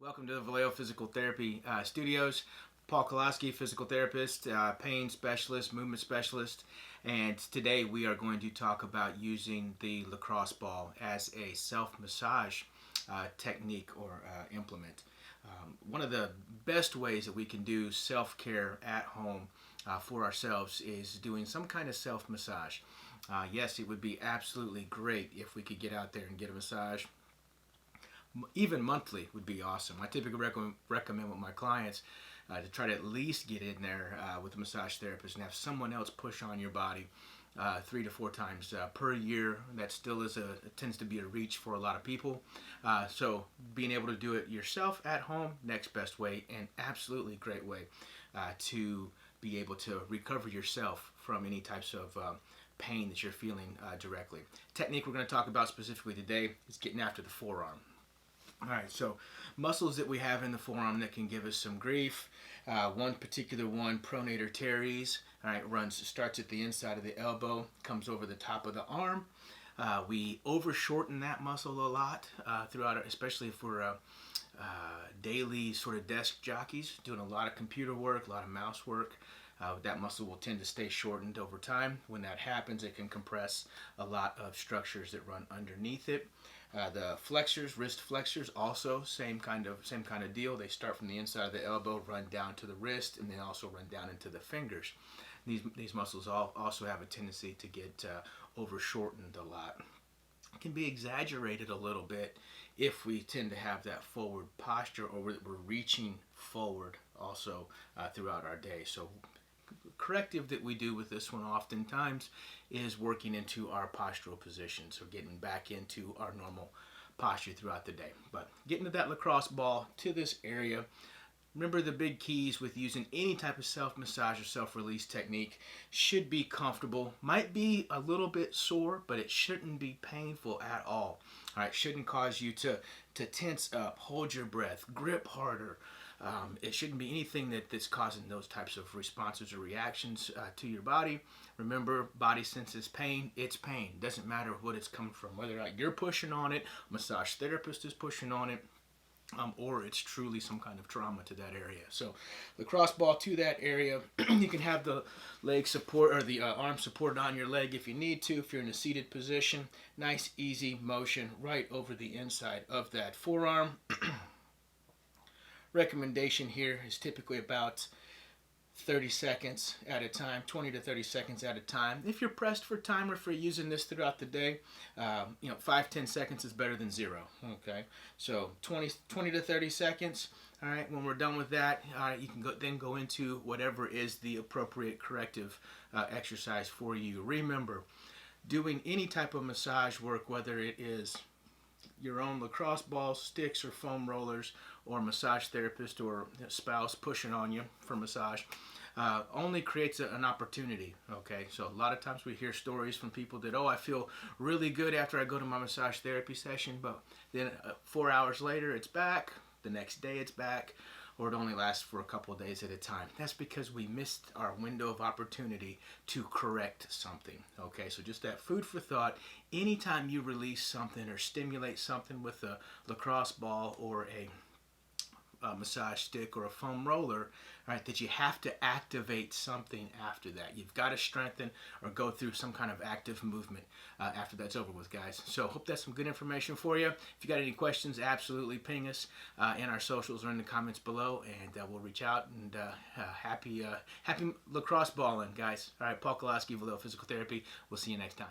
Welcome to the Valeo Physical Therapy Studios. Paul Kolaski, physical therapist, pain specialist, movement specialist, and today we are going to talk about using the lacrosse ball as a self-massage technique or implement. One of the best ways that we can do self-care at home for ourselves is doing some kind of self-massage. Yes, it would be absolutely great if we could get out there and get a massage. Even monthly would be awesome. I typically recommend with my clients to try to at least get in there with a massage therapist and have someone else push on your body 3 to 4 times per year. That still tends to be a reach for a lot of people. So being able to do it yourself at home, next best way, and absolutely great way to be able to recover yourself from any types of pain that you're feeling directly. Technique we're going to talk about specifically today is getting after the forearm. Alright, so muscles that we have in the forearm that can give us some grief. One particular one, Pronator Teres, starts at the inside of the elbow, comes over the top of the arm. We overshorten that muscle a lot throughout, especially if we're daily sort of desk jockeys, doing a lot of computer work, a lot of mouse work. That muscle will tend to stay shortened over time. When that happens, it can compress a lot of structures that run underneath it. The flexors, wrist flexors, also same kind of deal. They start from the inside of the elbow, run down to the wrist, and then also run down into the fingers. These muscles also have a tendency to get overshortened a lot. It can be exaggerated a little bit if we tend to have that forward posture, or we're reaching forward also throughout our day. So corrective that we do with this one oftentimes is working into our postural position, so getting back into our normal posture throughout the day. But getting to that lacrosse ball to this area, remember the big keys with using any type of self-massage or self-release technique should be comfortable. Might be a little bit sore, but it shouldn't be painful at all. All right, shouldn't cause you to tense up, hold your breath, grip harder. It shouldn't be anything that's causing those types of responses or reactions to your body. Remember, body senses pain. It's pain. Doesn't matter what it's coming from, whether or not you're pushing on it, massage therapist is pushing on it, or it's truly some kind of trauma to that area. So lacrosse ball to that area. You can have the leg support or the arm supported on your leg if you need to, if you're in a seated position. Nice, easy motion right over the inside of that forearm. Recommendation here is typically about 30 seconds at a time, 20 to 30 seconds at a time. If you're pressed for time or for using this throughout the day, 5-10 seconds is better than 0. Okay, so 20 to 30 seconds. All right, when we're done with that, you can go into whatever is the appropriate corrective exercise for you. Remember, doing any type of massage work, whether it is your own lacrosse balls, sticks, or foam rollers, or massage therapist or spouse pushing on you for massage, only creates an opportunity. Okay, so a lot of times we hear stories from people that, oh, I feel really good after I go to my massage therapy session, but then 4 hours later it's back, the next day it's back, or it only lasts for a couple of days at a time. That's because we missed our window of opportunity to correct something. Okay, so just that food for thought. Anytime you release something or stimulate something with a lacrosse ball or a massage stick or a foam roller, right, that you have to activate something after that. You've got to strengthen or go through some kind of active movement after that's over with, guys. So hope that's some good information for you. If you got any questions, absolutely ping us in our socials or in the comments below, and we'll reach out. And happy lacrosse balling, guys. All right, Paul Kolaski, Valeo Physical Therapy. We'll see you next time.